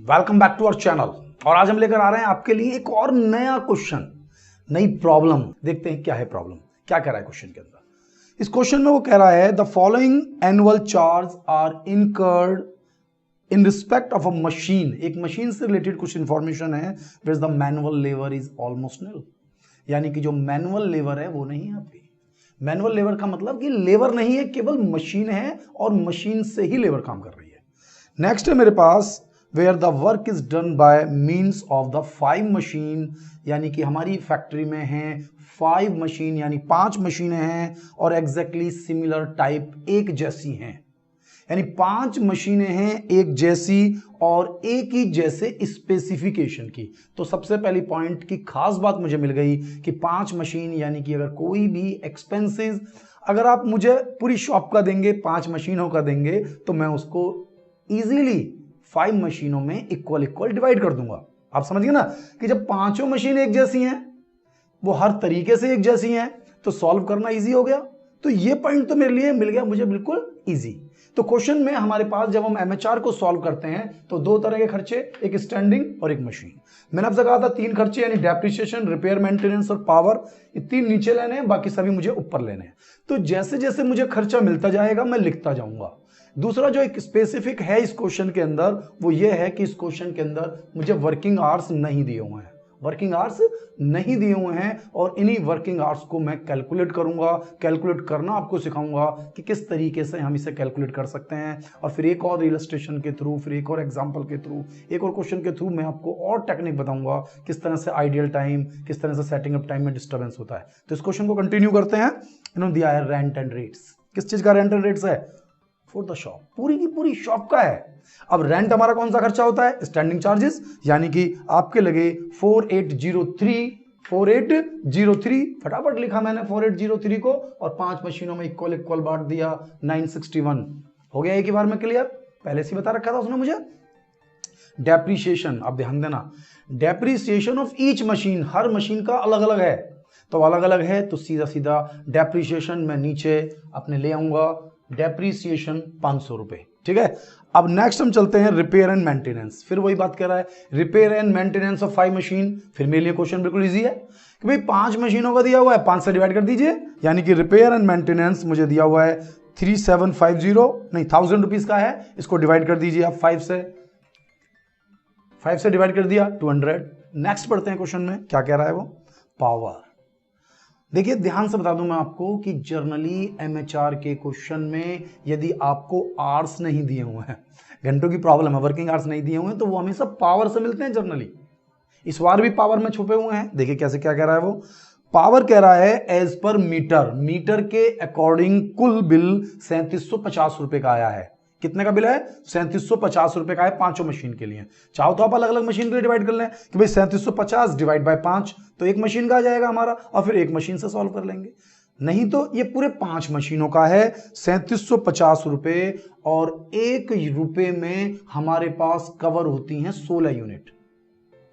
Welcome back to our channel. और आज हम लेकर आ रहे हैं आपके लिए एक और नया क्वेश्चन, नई प्रॉब्लम। देखते हैं क्या है प्रॉब्लम, क्या कह रहा है क्वेश्चन के अंदर। इस क्वेश्चन में वो कह रहा है the following annual charge are incurred in respect of a machine. एक मशीन से रिलेटेड कुछ इंफॉर्मेशन है which the manual labour is almost nil, यानी कि जो मैनुअल लेबर है वो नहीं है आपकी। मैनुअल लेबर का मतलब कि लेबर नहीं है, केवल मशीन है और मशीन से ही लेबर काम कर रही है। नेक्स्ट है मेरे पास where the work is done by means of the 5 machine, यानी कि हमारी फैक्ट्री में हैं 5 मशीन, यानी 5 मशीनें हैं और एग्जैक्टली सिमिलर टाइप, एक जैसी हैं। यानी 5 मशीनें हैं एक जैसी और एक ही जैसे स्पेसिफिकेशन की। तो सबसे पहली पॉइंट की खास बात मुझे मिल गई कि 5 मशीन, यानी कि अगर कोई भी एक्सपेंसेस अगर आप मुझे पूरी शॉप का देंगे, 5 मशीनों का देंगे, तो मैं उसको इजीली 5 मशीनों में इक्वल डिवाइड कर दूंगा। आप समझ गए ना कि जब 5 मशीन एक जैसी हैं, वो हर तरीके से एक जैसी हैं, तो सॉल्व करना इजी हो गया। तो ये पॉइंट तो मेरे लिए मिल गया मुझे बिल्कुल इजी। तो क्वेश्चन में हमारे पास जब हम एमएचआर को सॉल्व करते हैं तो 2 तरह के खर्चे, एक स्टैंडिंग और एक मशीन। मैंने आपसे कहा था 3 खर्चे, यानी डेप्रिसिएशन, रिपेयर, मेंटेनेंस और पावर। ये 3 नीचे लेने हैं, बाकी सभी मुझे ऊपर लेने हैं। तो जैसे जैसे मुझे खर्चा मिलता जाएगा मैं लिखता जाऊंगा। दूसरा जो एक स्पेसिफिक है इस क्वेश्चन के अंदर, वो ये है कि इस क्वेश्चन के अंदर मुझे वर्किंग आवर्स नहीं दिए हुए हैं, वर्किंग आवर्स नहीं दिए हुए हैं, और इन्हीं वर्किंग आवर्स को मैं कैलकुलेट करूंगा। कैलकुलेट करना आपको सिखाऊंगा कि किस तरीके से हम इसे कैलकुलेट कर सकते हैं, और फिर एक और इलस्ट्रेशन के थ्रू, फिर एक और एग्जांपल के थ्रू, एक और क्वेश्चन के थ्रू मैं आपको और टेक्निक बताऊंगा किस तरह से आइडियल टाइम, किस तरह से सेटिंग अप टाइम में डिस्टर्बेंस होता है। तो इस क्वेश्चन को कंटिन्यू करते हैं। इन्होंने दिया है रेंट एंड रेट्स। किस चीज का रेंट एंड रेट्स है? फॉर द शॉप, पूरी की पूरी शॉप का है। अब रेंट हमारा कौन सा खर्चा होता है? स्टैंडिंग चार्जेस, यानी कि आपके लगे 4803 फटाफट लिखा मैंने 4803 को, और 5 मशीनों में इक्वल बांट दिया 961। हो गया एक ही बार में क्लियर, पहले से बता रखा था उसने मुझे। डेप्रिसिएशन, अब ध्यान देना, depreciation of each machine, her machine का अलग अलग है, तो अलग अलग है तो सीधा सीधा डेप्रिसिएशन मैं नीचे अपने ले आऊंगा, डेप्रिसिएशन 500 रुपए। ठीक है, अब नेक्स्ट हम चलते हैं रिपेयर एंड मेंटेनेंस। फिर वही बात कह रहा है, repair and maintenance of 5 machine. फिर मेरे लिए क्वेश्चन बिल्कुल इजी है कि भाई 5 मशीनों का दिया हुआ है, 5 से डिवाइड कर दीजिए, यानी कि रिपेयर एंड मेंटेनेंस मुझे दिया हुआ है 3750, नहीं 1000 रुपीज का है, इसको डिवाइड कर दीजिए आप 5 से डिवाइड कर दिया 200। नेक्स्ट पढ़ते हैं क्वेश्चन में क्या कह रहा है वो, पावर। देखिए ध्यान से बता दूं मैं आपको कि जर्नली एमएचआर के क्वेश्चन में यदि आपको आवर्स नहीं दिए हुए हैं, घंटों की प्रॉब्लम है, वर्किंग आवर्स नहीं दिए हुए हैं, तो वो हमेशा पावर से मिलते हैं जर्नली। इस बार भी पावर में छुपे हुए हैं। देखिए कैसे, क्या कह रहा है वो, पावर कह रहा है एज पर मीटर, मीटर के अकॉर्डिंग कुल बिल 3750 रुपए का आया है। कितने का बिल है? 3750 रुपए का है 5 मशीन के लिए। चाहो तो आप अलग अलग मशीन के लिए डिवाइड कर लें कि भाई 3750 डिवाइड बाय 5, तो एक मशीन का आ जाएगा हमारा, और फिर एक मशीन से सॉल्व कर लेंगे। नहीं तो ये पूरे 5 मशीनों का है 3750 रुपए, और 1 रुपए में हमारे पास कवर होती हैं 16 यूनिट।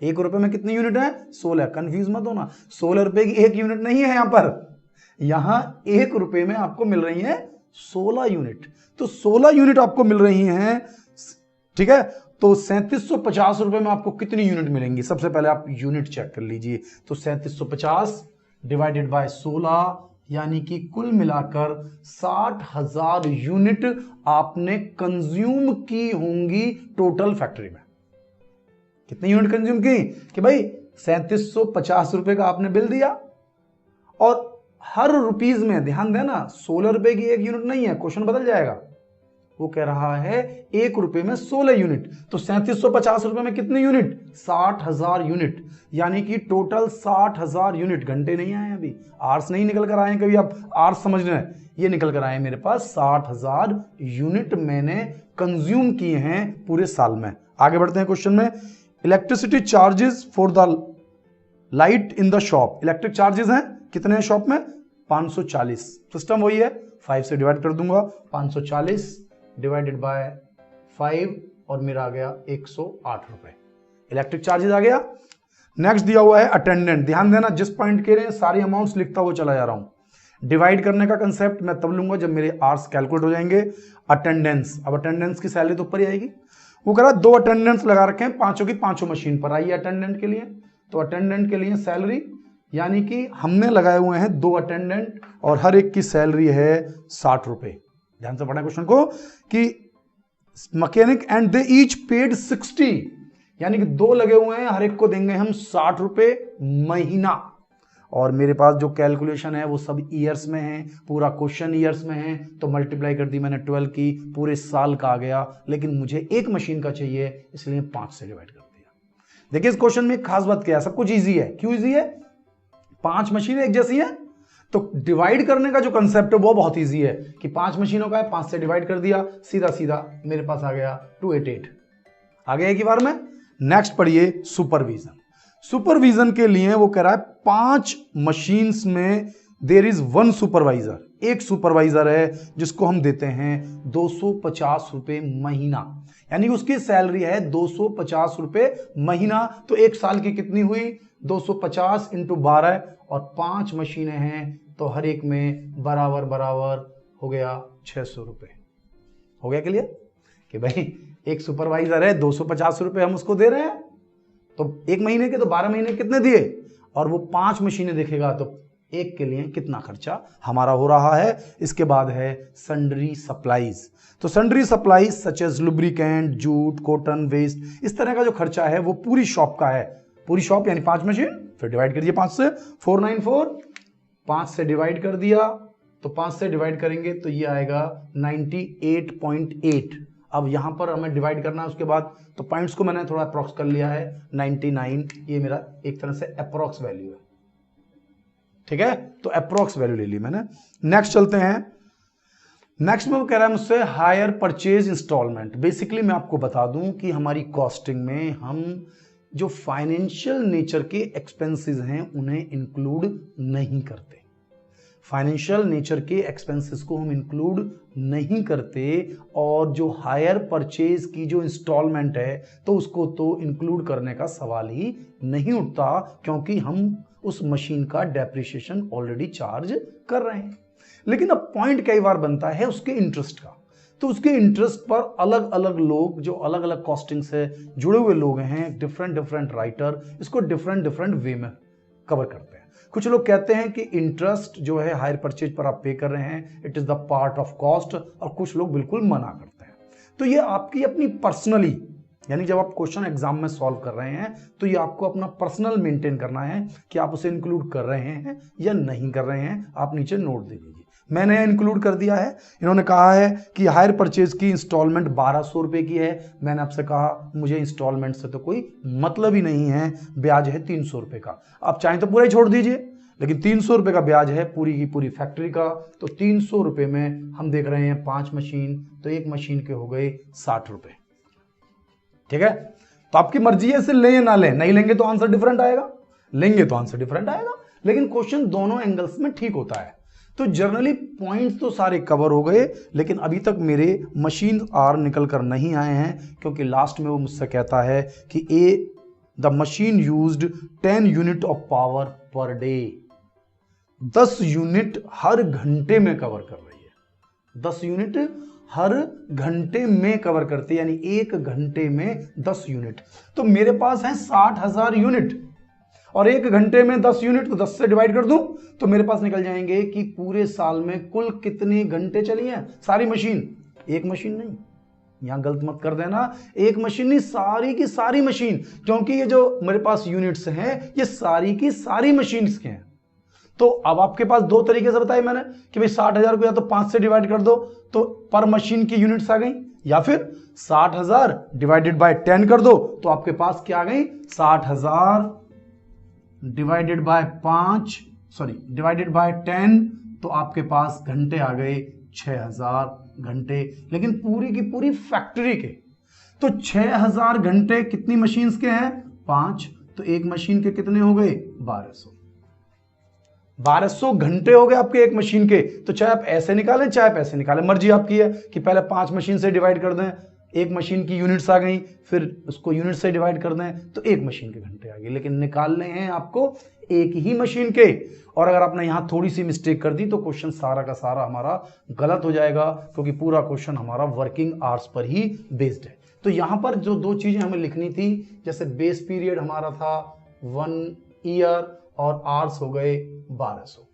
1 रुपए में कितनी यूनिट है? 16। कंफ्यूज मत होना, 16 रुपए की 1 यूनिट नहीं है यहां पर, यहां 1 रुपए में आपको मिल रही है 16 यूनिट। तो 16 यूनिट आपको मिल रही हैं, ठीक है। तो 3750 रुपए में आपको कितनी यूनिट मिलेंगी? सबसे पहले आप यूनिट चेक कर लीजिए। तो 3750 डिवाइडेड बाय 16, यानी कि कुल मिलाकर 60,000 यूनिट आपने कंज्यूम की होंगी टोटल फैक्ट्री में। कितनी यूनिट कंज्यूम की? कि भाई 3750 रुपए का आपने बिल दिया, और हर रुपीज में ध्यान देना 16 रुपए की 1 यूनिट नहीं है, क्वेश्चन बदल जाएगा। वो कह रहा है 1 रुपए में 16 यूनिट, तो 3750 रुपए में कितनी यूनिट? 60,000 यूनिट, यानी कि टोटल 60,000 यूनिट। घंटे नहीं आए अभी, आवर्स नहीं निकल कर आए, कभी आप आवर्स समझ रहे हैं, ये निकल कर आए मेरे पास 60,000 यूनिट मैंने कंज्यूम किए हैं पूरे साल में। आगे बढ़ते हैं क्वेश्चन में। Electricity charges for the light in the shop, electric charges हैं कितने हैं शॉप में? 540। सिस्टम वही है, 5 से डिवाइड कर दूंगा, 540 डिवाइडेड बाय 5, और मेरा आ गया 108 रुपए, इलेक्ट्रिक चार्जेस आ गया। नेक्स्ट दिया हुआ है अटेंडेंट। ध्यान देना, जिस पॉइंट के रहे हैं सारी अमाउंट्स लिखता हुआ चला जा रहा हूं। डिवाइड करने का कंसेप्ट मैं तब लूंगा जब मेरे आवर्स कैलकुलेट हो जाएंगे। अटेंडेंस, अब अटेंडेंस की सैलरी तो ऊपर ही आएगी, वो कह रहा 2 अटेंडेंट्स लगा रखे हैं, पांचों की पांचों मशीन पर आइए अटेंडेंट के लिए। तो अटेंडेंट के लिए सैलरी, यानी कि हमने लगाए हुए हैं 2 अटेंडेंट और हर एक की सैलरी है 60 रुपए। ध्यान से पढ़ना क्वेश्चन को कि mechanic and they each paid 60, यानी कि 2 लगे हुए हैं, हर एक को देंगे हम 60 रुपए महीना। और मेरे पास जो कैलकुलेशन है वो सब ईयर्स में है, पूरा क्वेश्चन ईयर्स में है, तो मल्टीप्लाई कर दी मैंने 12 की, पूरे साल का आ गया। लेकिन मुझे एक मशीन का चाहिए, इसलिए 5 से डिवाइड कर दिया। देखिए इस क्वेश्चन में खास बात क्या है, सब कुछ इजी है। क्यों इजी है? 5 मशीनें एक जैसी हैं, तो डिवाइड करने का जो कंसेप्ट है वो बहुत इजी है कि 5 मशीनों का है, 5 से डिवाइड कर दिया, सीधा सीधा मेरे पास आ गया 288। आ गया एक ही बार में। नेक्स्ट पढ़िए सुपरविजन। सुपरविजन के लिए वो कह रहा है 5 मशीन्स में देयर इज 1 सुपरवाइजर, एक सुपरवाइजर है जिसको हम देते हैं 250 रुपए महीना, यानी उसकी सैलरी है 250 रुपए महीना। तो एक साल की कितनी हुई? 250 इंटू 12, और 5 मशीनें हैं तो हर एक में बराबर बराबर हो गया 600 रुपए। हो गया क्लियर कि भाई एक सुपरवाइजर है, 250 रुपए हम उसको दे रहे हैं, तो एक महीने के तो 12 महीने कितने दिए, और वो 5 मशीनें देखेगा तो एक के लिए कितना खर्चा हमारा हो रहा है। इसके बाद है सन्ड्री सप्लाईज। तो sundry supplies such as lubricant, jute, cotton, waste, इस तरह का जो खर्चा है वो पूरी शॉप का है। पूरी शॉप यानी 5 मशीन, फिर डिवाइड करिए 5 से, 494, 5 से डिवाइड कर दिया, तो 5 से डिवाइड करेंगे तो ये आएगा 98.8। अब यहां पर हमें डिवाइड करना है उसके बाद, तो पॉइंट्स को मैंने थोड़ा अप्रोक्स कर लिया है 99, ये मेरा एक तरह से अप्रोक्स वैल्यू है। ठीक है, तो अप्रोक्स वैल्यू ले ली मैंने। नेक्स्ट चलते हैं। नेक्स्ट में वो कह रहा है मुझसे हायर परचेज इंस्टॉलमेंट। बेसिकली मैं आपको बता दूं कि हमारी कॉस्टिंग में हम जो फाइनेंशियल नेचर के एक्सपेंसेस हैं उन्हें इंक्लूड नहीं करते। फाइनेंशियल नेचर के एक्सपेंसेस को हम इंक्लूड नहीं करते, और जो हायर परचेज की जो इंस्टॉलमेंट है तो उसको तो इंक्लूड करने का सवाल ही नहीं उठता, क्योंकि हम उस मशीन का डेप्रिसिएशन ऑलरेडी चार्ज कर रहे हैं। लेकिन अब पॉइंट कई बार बनता है उसके इंटरेस्ट का, तो उसके इंटरेस्ट पर अलग अलग लोग जो अलग अलग कॉस्टिंग से जुड़े हुए लोग हैं, डिफरेंट राइटर इसको डिफरेंट वे में कवर करते हैं। कुछ लोग कहते हैं कि इंटरेस्ट जो है हायर परचेज पर आप पे कर रहे हैं, it is the part of cost, और कुछ लोग बिल्कुल मना करते हैं। तो ये आपकी अपनी पर्सनली, यानी जब आप क्वेश्चन एग्जाम में सॉल्व कर रहे हैं तो ये आपको अपना पर्सनल मेंटेन करना है कि आप उसे इंक्लूड कर रहे हैं या नहीं कर रहे हैं। आप नीचे नोट दे दीजिए, मैंने इंक्लूड कर दिया है। इन्होंने कहा है कि हायर परचेज की इंस्टॉलमेंट 1200 रुपए की है। मैंने आपसे कहा मुझे इंस्टॉलमेंट से तो कोई मतलब ही नहीं है, ब्याज है 300 रुपए का। आप चाहें तो पूरा ही छोड़ दीजिए, लेकिन 300 रुपए का ब्याज है पूरी की पूरी फैक्ट्री का। तो 300 रुपए में हम देख रहे हैं 5 मशीन, तो एक मशीन के हो गए 60 रुपए। ठीक है, तो आपकी मर्जी है इसे लें या ना लें। नहीं लेंगे तो आंसर डिफरेंट आएगा, लेंगे तो आंसर डिफरेंट आएगा, लेकिन क्वेश्चन दोनों एंगल्स में ठीक होता है। तो जनरली पॉइंट्स तो सारे कवर हो गए, लेकिन अभी तक मेरे मशीन आर निकल कर नहीं आए हैं, क्योंकि लास्ट में वो मुझसे कहता है कि the machine used 10 unit of power per day. 10 unit हर घंटे में कवर कर रही है। 10 यूनिट हर घंटे में कवर करती है, यानी एक घंटे में 10 यूनिट। तो मेरे पास है 60,000 यूनिट, और एक घंटे में 10 यूनिट, तो 10 से डिवाइड कर दूं तो मेरे पास निकल जाएंगे कि पूरे साल में कुल कितने घंटे चली हैं सारी मशीन। एक मशीन नहीं, यहां गलत मत कर देना, एक मशीन नहीं, सारी की सारी मशीन, क्योंकि ये जो मेरे पास यूनिट्स हैं ये सारी की सारी मशीन के हैं। तो अब आपके पास 2 तरीके से बताए मैंने कि भाई 60,000 को या तो 5 से डिवाइड कर दो तो पर मशीन की यूनिट्स आ गई, या फिर 60,000 डिवाइडेड बाय 10 कर दो तो आपके पास क्या आ गई, 60,000 divided by 5, sorry divided by 10, तो आपके पास घंटे आ गए 6,000 घंटे, लेकिन पूरी की पूरी फैक्ट्री के। तो 6,000 घंटे कितनी मशीन्स के हैं, 5, तो एक मशीन के कितने हो गए, 1200 घंटे हो गए आपके एक मशीन के। तो चाहे आप ऐसे निकालें चाहे आप ऐसे निकालें, मर्जी आपकी है कि पहले 5 मशीन से डिवाइड कर दें, एक मशीन की यूनिट्स आ गई, फिर उसको यूनिट से डिवाइड कर दें तो एक मशीन के घंटे आ गए, लेकिन निकालने हैं आपको एक ही मशीन के। और अगर आपने यहां थोड़ी सी मिस्टेक कर दी तो क्वेश्चन सारा का सारा हमारा गलत हो जाएगा, क्योंकि पूरा क्वेश्चन हमारा वर्किंग आवर्स पर ही बेस्ड है। तो यहां पर जो दो चीजें हमें लिखनी थी, जैसे बेस पीरियड हमारा था 1 ईयर और आवर्स हो गए 1200।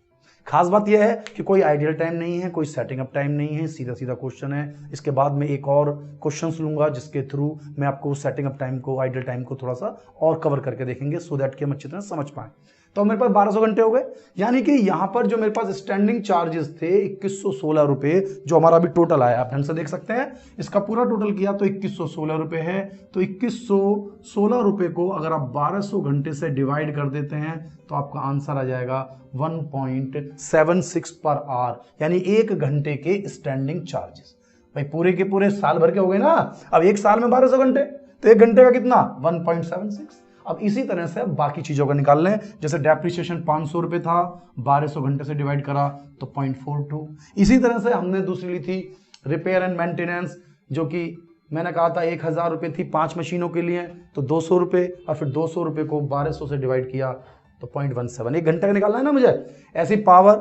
खास बात यह है कि कोई आइडियल टाइम नहीं है, कोई सेटिंग अप टाइम नहीं है, सीधा सीधा क्वेश्चन है। इसके बाद में एक और क्वेश्चंस लूंगा जिसके थ्रू मैं आपको सेटिंग अप टाइम को, आइडियल टाइम को थोड़ा सा और कवर करके देखेंगे, सो दैट कि हम अच्छी तरह समझ पाए। तो मेरे पास 1200 घंटे हो गए, यानी कि यहां पर जो मेरे पास स्टैंडिंग चार्जेस थे 2116 रुपए, जो हमारा अभी टोटल आया, आप ढंग से देख सकते हैं, इसका पूरा टोटल किया तो 2116 रुपए है। तो 2116 रुपए को अगर आप 1200 घंटे से डिवाइड कर देते हैं तो आपका आंसर आ जाएगा 1.76 पर आवर, यानी एक घंटे के स्टैंडिंग चार्जेस। भाई पूरे के पूरे साल भर के हो गए ना, अब एक साल में 1200 घंटे, तो एक घंटे का कितना 1.76। अब इसी तरह से बाकी चीजों का निकाल लें, जैसे डेप्रिसिएशन 500 रुपए था, 1200 घंटे से डिवाइड करा तो 0.42। इसी तरह से हमने दूसरी ली थी रिपेयर एंड मेंटेनेंस, जो कि मैंने कहा था 1000 रुपए थी 5 मशीनों के लिए, तो 200 रुपए, और फिर 200 रुपए को 1200 से डिवाइड किया तो 0.17, एक घंटे का निकालना है ना मुझे। ऐसी पावर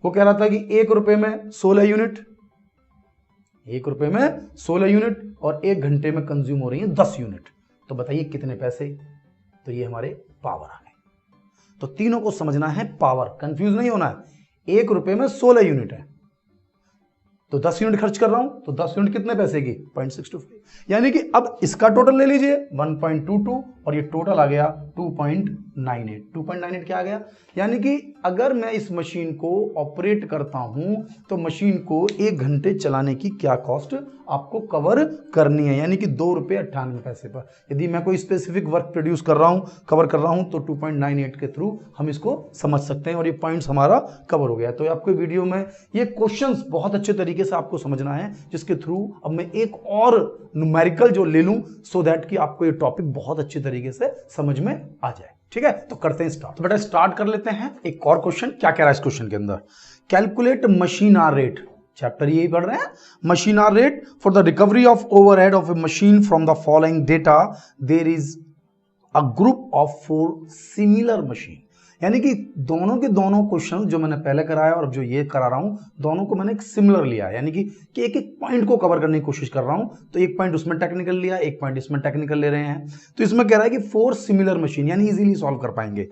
वो कह रहा था कि 1 रुपए में 16 यूनिट, 1 रुपए में 16 यूनिट, और 1 घंटे में कंज्यूम हो रही है 10 यूनिट। तो बताइए कितने पैसे, तो ये हमारे पावर आ गए। तो तीनों को समझना है, पावर, कंफ्यूज नहीं होना है। 1 रुपए में 16 यूनिट है, तो 10 यूनिट खर्च कर रहा हूं, तो 10 यूनिट कितने पैसे की 0.625, यानी कि अब इसका टोटल ले लीजिए 1.22, और ये टोटल आ गया 2.98। 2.98 क्या आ गया, यानी कि अगर मैं इस मशीन को ऑपरेट करता हूं तो मशीन को 1 घंटे चलाने की क्या कॉस्ट आपको कवर करनी है, यानी कि 2 रुपये 98 पैसे पर। यदि मैं कोई स्पेसिफिक वर्क प्रोड्यूस कर रहा हूं, कवर कर रहा हूं, तो 2.98 के थ्रू हम इसको समझ सकते हैं, और ये पॉइंट्स हमारा कवर हो गया। तो आपको वीडियो में ये क्वेश्चंस बहुत अच्छे तरीके से आपको समझना है, जिसके थ्रू अब मैं एक और न्यूमेरिकल जो ले लूं, सो दैट कि आपको ये टॉपिक बहुत अच्छे तरीके से समझ में आ जाए। ठीक है, तो करते हैं स्टार्ट। तो बेटा स्टार्ट कर लेते हैं एक और क्वेश्चन। क्या कह रहा है इस क्वेश्चन के अंदर, calculate machine hour rate, chapter यही पढ़ रहे हैं, machine hour rate for the recovery of overhead of a machine from the following data, there is a group of 4 similar machine. यानी कि दोनों के दोनों क्वेश्चन जो मैंने पहले कराया और जो ये करा रहा हूं, दोनों को मैंने एक सिमिलर लिया, यानी कि एक एक पॉइंट को कवर करने की कोशिश कर रहा हूं। तो एक पॉइंट उसमें टेक्निकल लिया, एक पॉइंट इसमें टेक्निकल ले रहे हैं। तो इसमें कह रहा है कि 4 सिमिलर मशीन, यानी इजीली सॉल्व कर पाएंगे।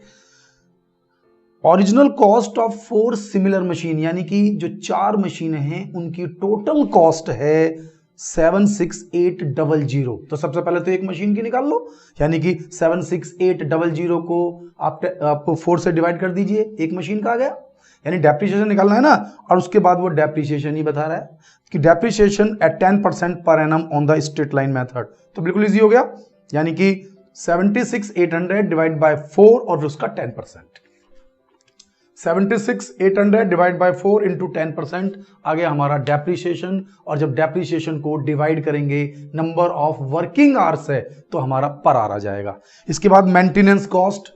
Original cost of 4 similar machine, यानी कि जो 4 मशीनें हैं उनकी टोटल कॉस्ट है 76800। तो सबसे पहले तो एक मशीन की निकाल लो, यानी कि 76800 को आप 4 से डिवाइड कर दीजिए, एक मशीन का आ गया, यानी डेप्रिसिएशन निकालना है ना। और उसके बाद वो डेप्रिसिएशन ही बता रहा है कि depreciation eight 10% per annum on the straight line method. तो बिल्कुल इजी हो गया, यानी कि 76800 डिवाइड बाय 4 और उसका 10%, 76800 डिवाइड बाय 4 इंटू 10% आ गया हमारा डेप्रिसिएशन। और जब डेप्रिसिएशन को डिवाइड करेंगे नंबर ऑफ वर्किंग आवर्स है तो हमारा पर आवर आ जाएगा। इसके बाद मेंटेनेंस कॉस्ट,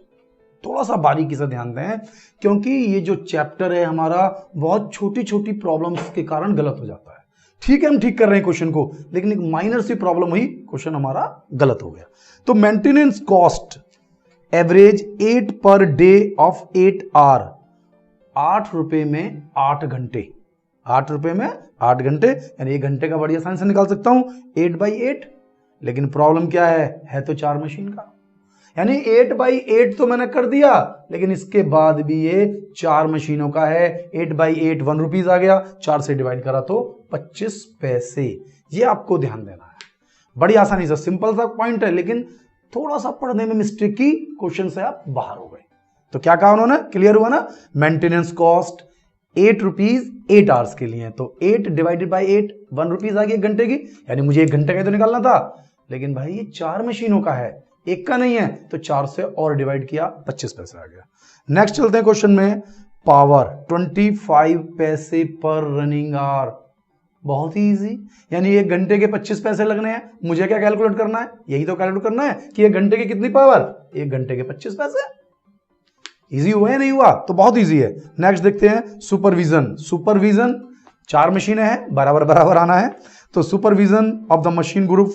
थोड़ा सा बारीकी से ध्यान दें, क्योंकि ये जो चैप्टर है हमारा बहुत छोटी छोटी प्रॉब्लम्स के कारण गलत हो जाता है। ठीक है, हम ठीक कर रहे हैं क्वेश्चन को, लेकिन एक माइनर सी प्रॉब्लम हुई, क्वेश्चन हमारा गलत हो गया। तो maintenance cost average 8 per day of 8 our, 8 रुपए में 8 घंटे, 8 रुपए में 8 घंटे, यानी 1 घंटे का बड़ी आसानी से निकाल सकता हूं 8/8। लेकिन प्रॉब्लम क्या है तो 4 मशीन का, यानी 8/8 तो मैंने कर दिया, लेकिन इसके बाद भी ये 4 मशीनों का है। 8/8 1 रुपीज आ गया, 4 से डिवाइड करा तो 25 पैसे। ये आपको ध्यान देना है, बड़ी आसानी से, सिंपल सा पॉइंट है, लेकिन थोड़ा सा पढ़ने में मिस्टेक की, क्वेश्चन से आप बाहर हो गए। तो क्या कहा उन्होंने, क्लियर हुआ ना। मेंटेनेंस कॉस्ट 8 रुपीज 8 आवर्स के लिए, तो 8 डिवाइडेड बाय 8 1 रुपीज आ गई 1 घंटे की, यानी मुझे 1 घंटे का तो निकालना था, लेकिन भाई ये 4 मशीनों का है, एक का नहीं है, तो 4 से और डिवाइड किया 25 पैसे आ गया। नेक्स्ट चलते हैं क्वेश्चन में, पावर 25 पैसे पर रनिंग आवर, बहुत ही इजी, यानी 1 घंटे के 25 पैसे लगने हैं। मुझे क्या कैलकुलेट करना है, यही तो कैलकुलेट करना है कि 1 घंटे की कितनी पावर, 1 घंटे के 25 पैसे। इजी हुआ है नहीं हुआ, तो बहुत इजी है। नेक्स्ट देखते हैं सुपरविजन। सुपरविजन 4 मशीनें हैं, बराबर बराबर आना है, तो supervision of the machine group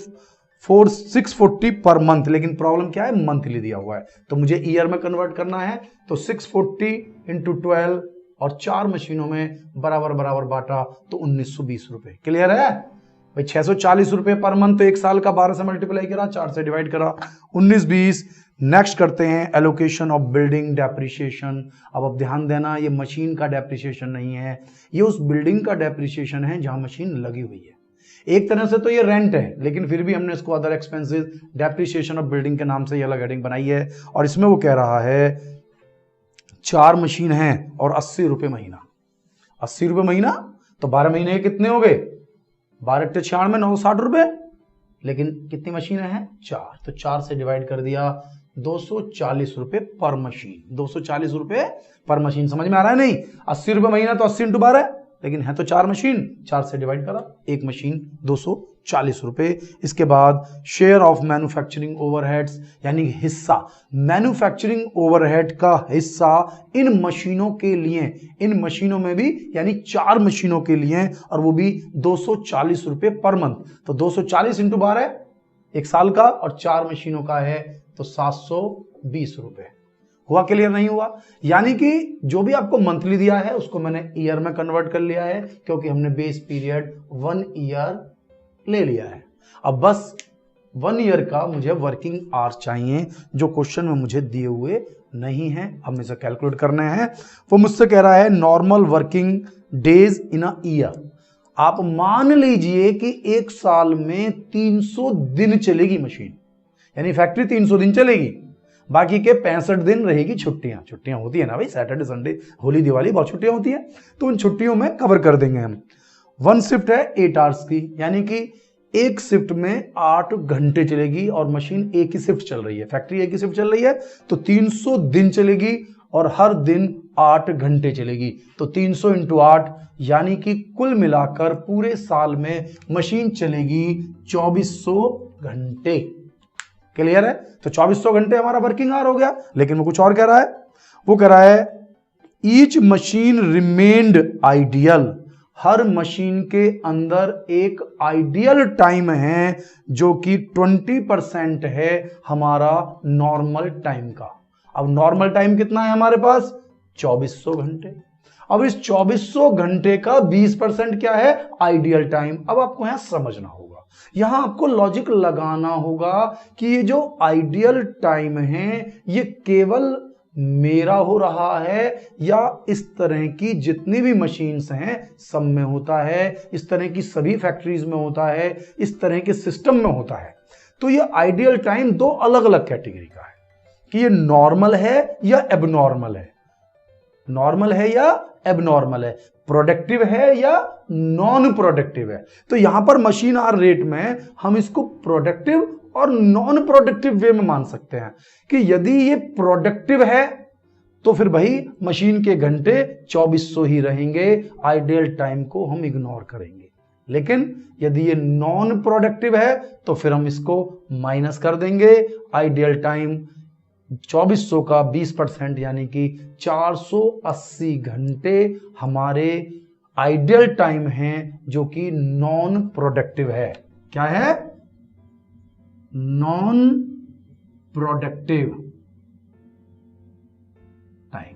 640 per month, लेकिन प्रॉब्लम क्या है, मंथली दिया हुआ है, तो मुझे ईयर में कन्वर्ट करना है। तो 640 इंटू 12 और 4 मशीनों में बराबर बराबर बांटा तो 1920 रुपए। क्लियर है भाई 640 रुपए पर मंथ, तो एक साल का 12 से मल्टीप्लाई करा, 4 से डिवाइड करा, 19-20। नेक्स्ट करते हैं एलोकेशन ऑफ बिल्डिंग डेप्रिसिएशन। अब ध्यान देना, ये मशीन का डेप्रिसिएशन नहीं है, ये उस बिल्डिंग का डेप्रिसिएशन है जहां मशीन लगी हुई है। एक तरह से तो ये रेंट है, लेकिन फिर भी हमने इसको other expenses depreciation of building के नाम से ये अलग हेडिंग बनाई है। और इसमें वो कह रहा है 4 मशीन है और 80 रुपए महीना। 80 रुपए महीना तो 12 महीने कितने हो गए, 12 × 96 960 रुपए। लेकिन कितनी मशीनें हैं, 4, तो 4 से डिवाइड कर दिया, 240 रुपए पर मशीन। 240 रुपए पर मशीन, समझ में आ रहा है नहीं? 80 रुपए महीना तो 80 × 12, लेकिन है तो 4 मशीन, 4 से डिवाइड करा, एक मशीन 240 रुपए। इसके बाद शेयर ऑफ मैन्युफैक्चरिंग ओवरहेड्स, यानी हिस्सा, मैन्युफैक्चरिंग ओवरहेड का हिस्सा इन मशीनों के लिए, इन मशीनों में भी, यानी 4 मशीनों के लिए, और वो भी 240 रुपए पर मंथ। तो 240 × 12 एक साल का, और 4 मशीनों का है तो 720 रुपए। हुआ क्लियर नहीं हुआ? यानी कि जो भी आपको मंथली दिया है उसको मैंने ईयर में कन्वर्ट कर लिया है, क्योंकि हमने बेस पीरियड 1 ईयर ले लिया है। अब बस 1 ईयर का मुझे वर्किंग आवर्स चाहिए, जो क्वेश्चन में मुझे दिए हुए नहीं है, हमें से कैलकुलेट करने हैं। वो मुझसे कह रहा है normal working days in a year. आप मान लीजिए कि एक साल में 300 दिन चलेगी मशीन, यानी फैक्ट्री 300 दिन चलेगी, बाकी के 65 दिन रहेगी छुट्टियां होती है ना भाई, सैटरडे संडे होली दिवाली बहुत छुट्टियां होती हैं, तो उन छुट्टियों में कवर कर देंगे हम। 1 शिफ्ट है 8 आवर्स की, यानी कि एक शिफ्ट में 8 घंटे चलेगी, और मशीन एक ही शिफ्ट चल रही है, फैक्ट्री एक ही शिफ्ट चल रही है, तो 300 दिन चलेगी और हर दिन 8 घंटे चलेगी, तो 300 × 8, यानी कि कुल मिलाकर पूरे साल में मशीन चलेगी 2400 घंटे। क्लियर है? तो 2400 घंटे हमारा वर्किंग आवर हो गया। लेकिन वो कुछ और कह रहा है, वो कह रहा है ईच मशीन रिमेन्ड आइडियल, हर मशीन के अंदर एक आइडियल टाइम है जो कि 20% है हमारा नॉर्मल टाइम का। अब नॉर्मल टाइम कितना है हमारे पास, 2400 घंटे। अब इस 2400 घंटे का 20% क्या है, आइडियल टाइम। अब आपको यहां समझना होगा, यहां आपको लॉजिक लगाना होगा कि ये जो आइडियल टाइम है ये केवल मेरा हो रहा है, या इस तरह की जितनी भी मशीन्स हैं सब में होता है, इस तरह की सभी फैक्ट्रीज में होता है, इस तरह के सिस्टम में होता है। तो ये आइडियल टाइम 2 अलग अलग कैटेगरी का है, कि ये नॉर्मल है या एबनॉर्मल है, नॉर्मल है या एबनॉर्मल है, प्रोडक्टिव है या नॉन प्रोडक्टिव है। तो यहां पर मशीन आवर रेट में हम इसको प्रोडक्टिव और नॉन प्रोडक्टिव वे में मान सकते हैं, कि यदि ये प्रोडक्टिव है तो फिर भाई मशीन के घंटे 2400 ही रहेंगे, आइडियल टाइम को हम इग्नोर करेंगे। लेकिन यदि ये नॉन प्रोडक्टिव है तो फिर हम इसको माइनस कर देंगे, आइडियल टाइम 2400 का 20%, यानी कि 480 घंटे हमारे आइडियल टाइम हैं, जो कि नॉन प्रोडक्टिव है। क्या है? Non productive time.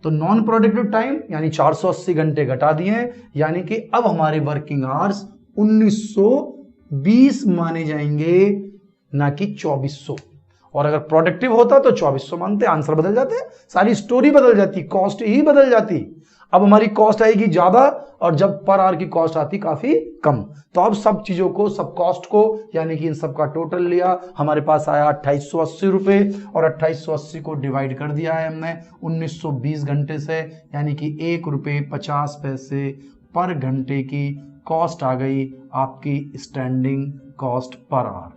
तो नॉन प्रोडक्टिव टाइम यानी 480 घंटे घटा दिए, यानी कि अब हमारे वर्किंग आवर्स 1920 माने जाएंगे, ना कि 2400। और अगर प्रोडक्टिव होता तो 2400 मानते, आंसर बदल जाते, सारी स्टोरी बदल जाती, कॉस्ट ही बदल जाती। अब हमारी कॉस्ट आएगी ज्यादा, और जब पर आवर की कॉस्ट आती काफी कम। तो अब सब चीजों को, सब कॉस्ट को, यानी कि इन सब का टोटल लिया, हमारे पास आया 2880 रुपए, और 2880 को डिवाइड कर दिया है हमने 1920 घंटे से, यानी कि 1 रुपये 50 पैसे पर घंटे की कॉस्ट आ गई आपकी स्टैंडिंग कॉस्ट पर आवर।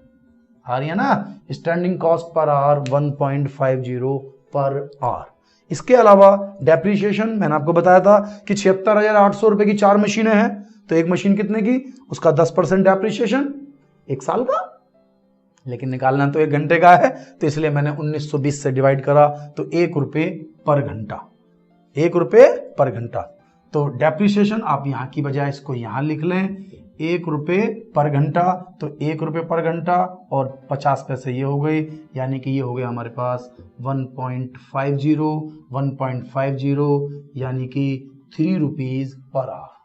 आ रही है ना? Standing cost per hour 1.50 per hour. इसके अलावा डेप्रीशिएशन मैंने आपको बताया था कि 76,800 रुपए की 4 मशीनें हैं, तो एक मशीन कितने की, उसका 10% डेप्रीशिएशन एक साल का, लेकिन निकालना तो 1 घंटे का है, तो इसलिए मैंने 1920 से डिवाइड करा, तो 1 रुपये पर घंटा, 1 रुपये पर घंटा। तो डेप्रीशिएशन आप यहां की बजाय इसको यहां लिख लें, 1 रुपये पर घंटा, तो 1 रुपये पर घंटा और 50 पैसे ये हो गए, यानी कि ये हो गया हमारे पास 1.50, यानी कि 3 रुपीज पर आवर।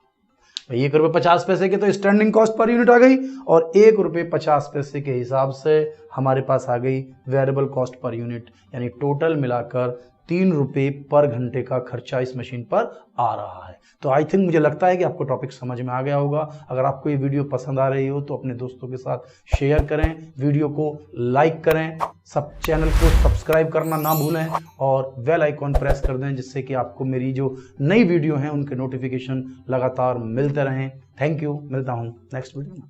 ₹1.50 के तो स्टैंडिंग कॉस्ट पर यूनिट आ गई और ₹1.50 के हिसाब से हमारे पास आ गई वेरिएबल कॉस्ट पर यूनिट, यानी टोटल मिलाकर ₹3 पर घंटे का खर्चा इस मशीन पर आ रहा है। तो आई थिंक मुझे लगता है कि आपको टॉपिक समझ में आ गया होगा। अगर आपको ये वीडियो पसंद आ रही हो तो अपने दोस्तों के साथ शेयर करें, वीडियो को लाइक करें, सब चैनल को सब्सक्राइब करना ना भूलें और बेल आइकॉन प्रेस कर दें, जिससे कि आपको मेरी जो नई वीडियो हैं उनके नोटिफिकेशन लगातार मिलते रहें। थैंक यू, मिलता हूँ नेक्स्ट वीडियो में।